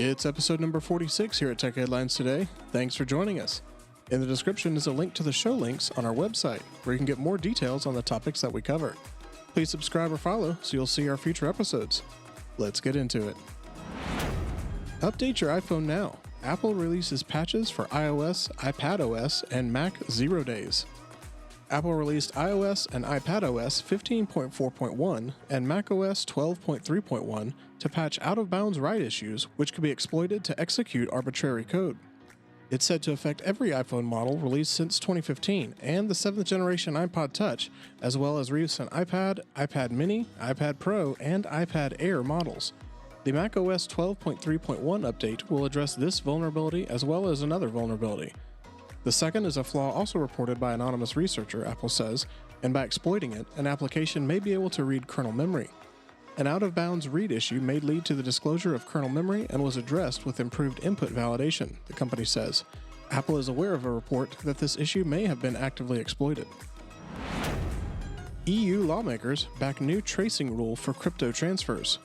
It's episode number 46 here at Tech Headlines Today. Thanks for joining us. In the description is a link to the show links on our website, where you can get more details on the topics that we cover. Please subscribe or follow so you'll see our future episodes. Let's get into it. Update your iPhone now. Apple releases patches for iOS, iPadOS, and Mac 0 days. Apple released iOS and iPadOS 15.4.1 and macOS 12.3.1 to patch out-of-bounds write issues which could be exploited to execute arbitrary code. It's said to affect every iPhone model released since 2015 and the 7th generation iPod Touch, as well as recent iPad, iPad mini, iPad Pro, and iPad Air models. The macOS 12.3.1 update will address this vulnerability as well as another vulnerability. The second is a flaw also reported by an anonymous researcher, Apple says, and by exploiting it, an application may be able to read kernel memory. An out-of-bounds read issue may lead to the disclosure of kernel memory and was addressed with improved input validation, the company says. Apple is aware of a report that this issue may have been actively exploited. EU lawmakers back new tracing rule for crypto transfers.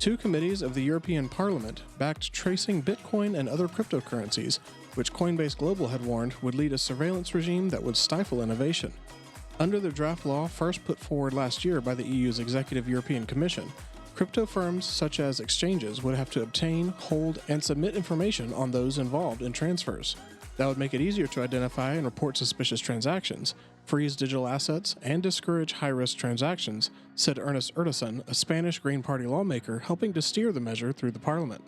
Two committees of the European Parliament backed tracing Bitcoin and other cryptocurrencies, which Coinbase Global had warned would lead a surveillance regime that would stifle innovation. Under the draft law first put forward last year by the EU's Executive European Commission, crypto firms such as exchanges would have to obtain, hold, and submit information on those involved in transfers. That would make it easier to identify and report suspicious transactions, freeze digital assets, and discourage high-risk transactions, said Ernest Urtasun, a Spanish Green Party lawmaker helping to steer the measure through the parliament.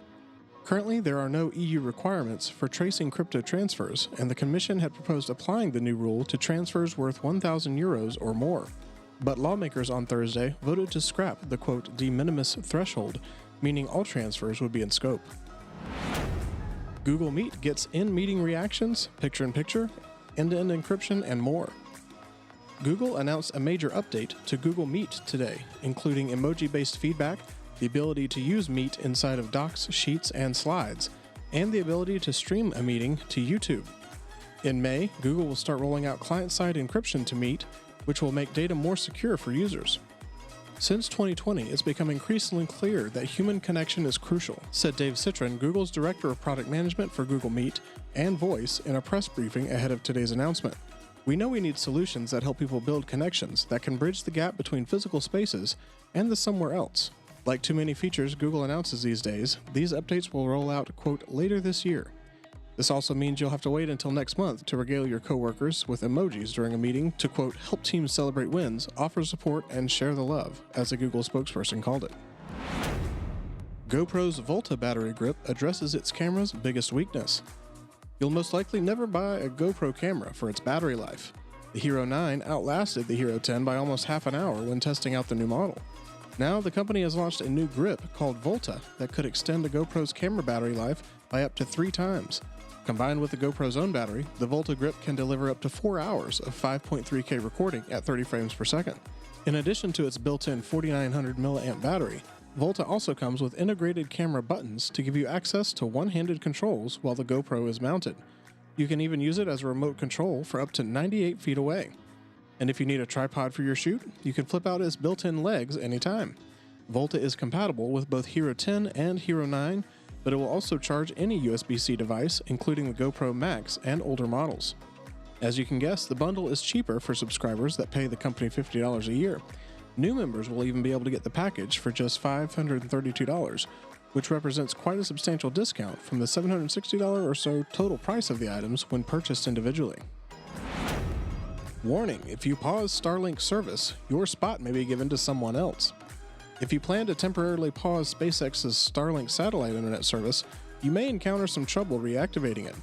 Currently, there are no EU requirements for tracing crypto transfers, and the Commission had proposed applying the new rule to transfers worth €1,000 or more. But lawmakers on Thursday voted to scrap the, quote, de minimis threshold, meaning all transfers would be in scope. Google Meet gets in-meeting reactions, picture-in-picture, end-to-end encryption, and more. Google announced a major update to Google Meet today, including emoji-based feedback, the ability to use Meet inside of docs, sheets, and slides, and the ability to stream a meeting to YouTube. In May, Google will start rolling out client-side encryption to Meet, which will make data more secure for users. Since 2020, it's become increasingly clear that human connection is crucial, said Dave Citron, Google's Director of Product Management for Google Meet and Voice, in a press briefing ahead of today's announcement. We know we need solutions that help people build connections that can bridge the gap between physical spaces and the somewhere else. Like too many features Google announces these days, these updates will roll out, quote, later this year. This also means you'll have to wait until next month to regale your coworkers with emojis during a meeting to, quote, help teams celebrate wins, offer support, and share the love, as a Google spokesperson called it. GoPro's Volta battery grip addresses its camera's biggest weakness. You'll most likely never buy a GoPro camera for its battery life. The Hero 9 outlasted the Hero 10 by almost half an hour when testing out the new model. Now, the company has launched a new grip called Volta that could extend the GoPro's camera battery life by up to 3 times. Combined with the GoPro's own battery, the Volta grip can deliver up to 4 hours of 5.3K recording at 30 frames per second. In addition to its built-in 4900 mAh battery, Volta also comes with integrated camera buttons to give you access to one-handed controls while the GoPro is mounted. You can even use it as a remote control for up to 98 feet away. And if you need a tripod for your shoot, you can flip out its built-in legs anytime. Volta is compatible with both Hero 10 and Hero 9, but it will also charge any USB-C device, including the GoPro Max and older models. As you can guess, the bundle is cheaper for subscribers that pay the company $50 a year. New members will even be able to get the package for just $532, which represents quite a substantial discount from the $760 or so total price of the items when purchased individually. Warning: if you pause Starlink service, your spot may be given to someone else. If you plan to temporarily pause SpaceX's Starlink satellite internet service, you may encounter some trouble reactivating it.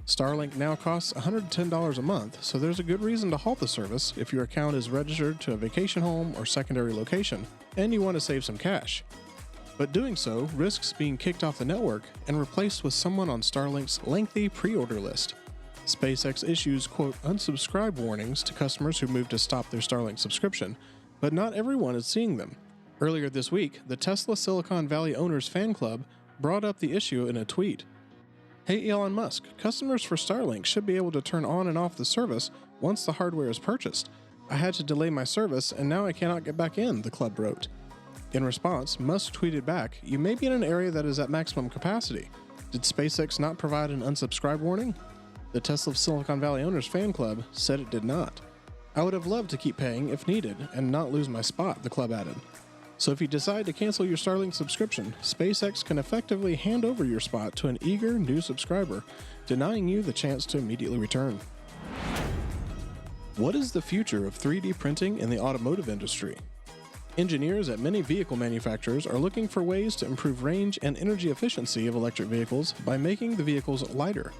Starlink now costs $110 a month, so there's a good reason to halt the service if your account is registered to a vacation home or secondary location, and you want to save some cash. But doing so risks being kicked off the network and replaced with someone on Starlink's lengthy pre-order list. SpaceX issues, quote, unsubscribe warnings to customers who move to stop their Starlink subscription, but not everyone is seeing them. Earlier this week, the Tesla Silicon Valley Owners Fan Club brought up the issue in a tweet. Hey Elon Musk, customers for Starlink should be able to turn on and off the service once the hardware is purchased. I had to delay my service and now I cannot get back in, the club wrote. In response, Musk tweeted back, "You may be in an area that is at maximum capacity. Did SpaceX not provide an unsubscribe warning?" The Tesla Silicon Valley Owners Fan Club said it did not. "I would have loved to keep paying if needed and not lose my spot," the club added. So if you decide to cancel your Starlink subscription, SpaceX can effectively hand over your spot to an eager new subscriber, denying you the chance to immediately return. What is the future of 3D printing in the automotive industry? Engineers at many vehicle manufacturers are looking for ways to improve range and energy efficiency of electric vehicles by making the vehicles lighter.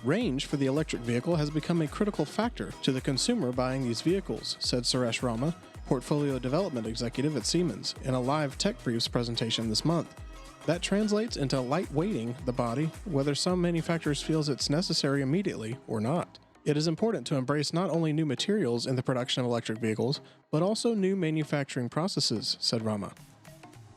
Range for the electric vehicle has become a critical factor to the consumer buying these vehicles, said Suresh Rama, Portfolio Development Executive at Siemens, in a live Tech Briefs presentation this month. That translates into lightweighting the body, whether some manufacturers feel it's necessary immediately or not. It is important to embrace not only new materials in the production of electric vehicles, but also new manufacturing processes, said Rama.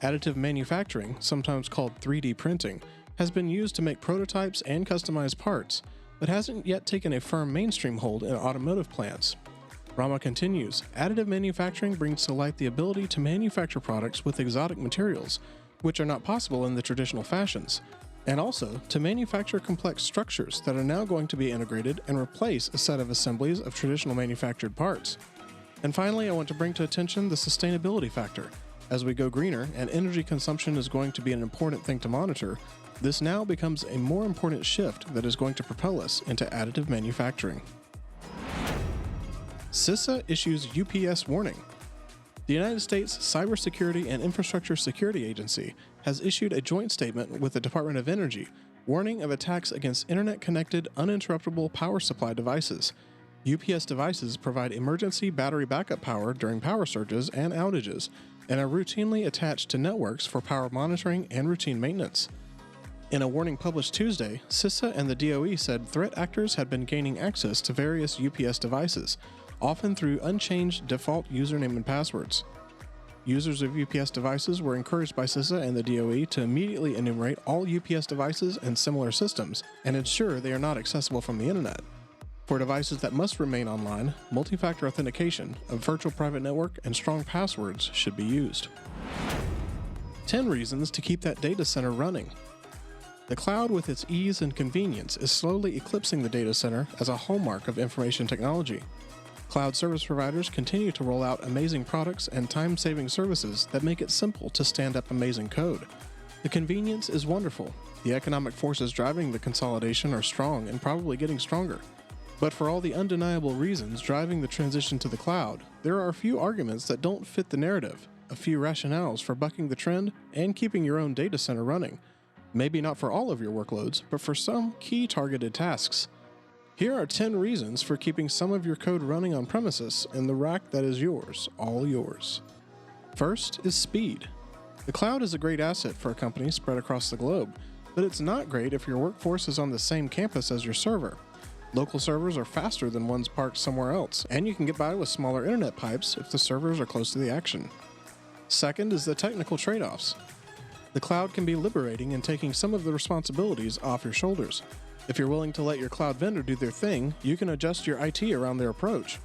Additive manufacturing, sometimes called 3D printing, has been used to make prototypes and customized parts, but hasn't yet taken a firm mainstream hold in automotive plants. Rama continues, additive manufacturing brings to light the ability to manufacture products with exotic materials, which are not possible in the traditional fashions, and also to manufacture complex structures that are now going to be integrated and replace a set of assemblies of traditional manufactured parts. And finally, I want to bring to attention the sustainability factor. As we go greener and energy consumption is going to be an important thing to monitor, this now becomes a more important shift that is going to propel us into additive manufacturing. CISA issues UPS warning. The United States Cybersecurity and Infrastructure Security Agency has issued a joint statement with the Department of Energy warning of attacks against internet-connected, uninterruptible power supply devices. UPS devices provide emergency battery backup power during power surges and outages, and are routinely attached to networks for power monitoring and routine maintenance. In a warning published Tuesday, CISA and the DOE said threat actors had been gaining access to various UPS devices, often through unchanged default username and passwords. Users of UPS devices were encouraged by CISA and the DOE to immediately enumerate all UPS devices and similar systems and ensure they are not accessible from the internet. For devices that must remain online, multi-factor authentication, a virtual private network, and strong passwords should be used. 10 reasons to keep that data center running. The cloud, with its ease and convenience, is slowly eclipsing the data center as a hallmark of information technology. Cloud service providers continue to roll out amazing products and time-saving services that make it simple to stand up amazing code. The convenience is wonderful. The economic forces driving the consolidation are strong and probably getting stronger. But for all the undeniable reasons driving the transition to the cloud, there are a few arguments that don't fit the narrative, a few rationales for bucking the trend and keeping your own data center running. Maybe not for all of your workloads, but for some key targeted tasks. Here are 10 reasons for keeping some of your code running on premises in the rack that is yours, all yours. First is speed. The cloud is a great asset for a company spread across the globe, but it's not great if your workforce is on the same campus as your server. Local servers are faster than ones parked somewhere else, and you can get by with smaller internet pipes if the servers are close to the action. Second is the technical trade-offs. The cloud can be liberating in taking some of the responsibilities off your shoulders. If you're willing to let your cloud vendor do their thing, you can adjust your IT around their approach.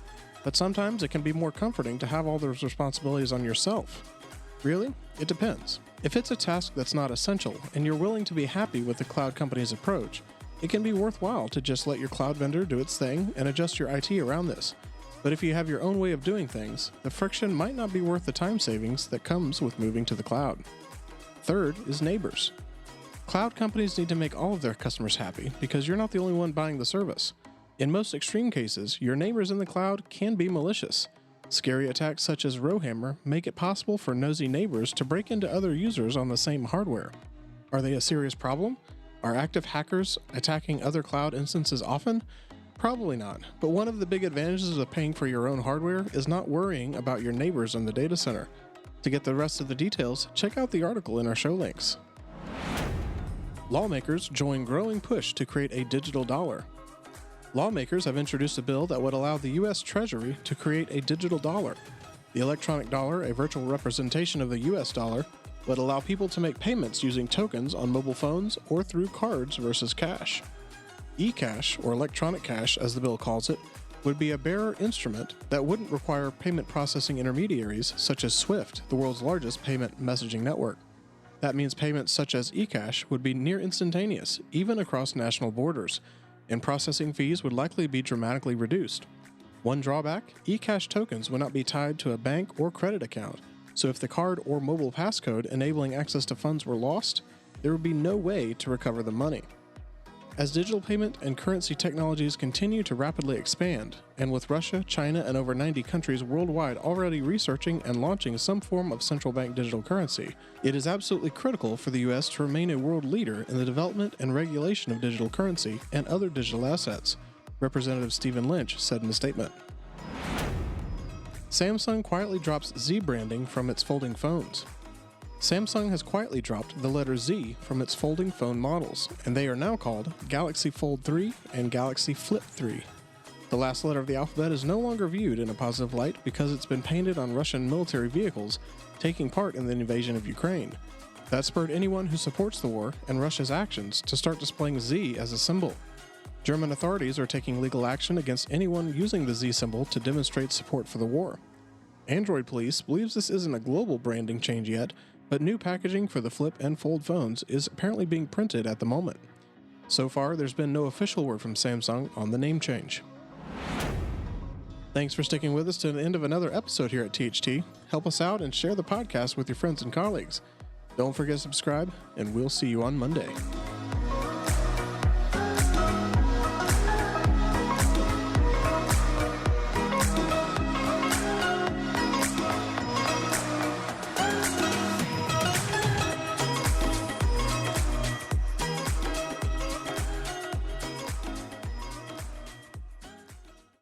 But sometimes it can be more comforting to have all those responsibilities on yourself. Really? It depends. If it's a task that's not essential and you're willing to be happy with the cloud company's approach, it can be worthwhile to just let your cloud vendor do its thing and adjust your IT around this. But if you have your own way of doing things, the friction might not be worth the time savings that comes with moving to the cloud. Third is neighbors. Cloud companies need to make all of their customers happy because you're not the only one buying the service. In most extreme cases, your neighbors in the cloud can be malicious. Scary attacks such as Rowhammer make it possible for nosy neighbors to break into other users on the same hardware. Are they a serious problem? Are active hackers attacking other cloud instances often? Probably not, but one of the big advantages of paying for your own hardware is not worrying about your neighbors in the data center. To get the rest of the details, check out the article in our show links. Lawmakers join growing push to create a digital dollar. Lawmakers have introduced a bill that would allow the U.S. Treasury to create a digital dollar. The electronic dollar, a virtual representation of the U.S. dollar, would allow people to make payments using tokens on mobile phones or through cards versus cash. E-cash, or electronic cash as the bill calls it, would be a bearer instrument that wouldn't require payment processing intermediaries such as SWIFT, the world's largest payment messaging network. That means payments such as eCash would be near instantaneous, even across national borders, and processing fees would likely be dramatically reduced. One drawback, eCash tokens would not be tied to a bank or credit account, so if the card or mobile passcode enabling access to funds were lost, there would be no way to recover the money. As digital payment and currency technologies continue to rapidly expand, and with Russia, China, and over 90 countries worldwide already researching and launching some form of central bank digital currency, it is absolutely critical for the US to remain a world leader in the development and regulation of digital currency and other digital assets, Representative Stephen Lynch said in a statement. Samsung quietly drops Z branding from its folding phones. Samsung has quietly dropped the letter Z from its folding phone models, and they are now called Galaxy Fold 3 and Galaxy Flip 3. The last letter of the alphabet is no longer viewed in a positive light because it's been painted on Russian military vehicles taking part in the invasion of Ukraine. That spurred anyone who supports the war and Russia's actions to start displaying Z as a symbol. German authorities are taking legal action against anyone using the Z symbol to demonstrate support for the war. Android Police believes this isn't a global branding change yet, but new packaging for the Flip and Fold phones is apparently being printed at the moment. So far, there's been no official word from Samsung on the name change. Thanks for sticking with us to the end of another episode here at THT. Help us out and share the podcast with your friends and colleagues. Don't forget to subscribe, and we'll see you on Monday.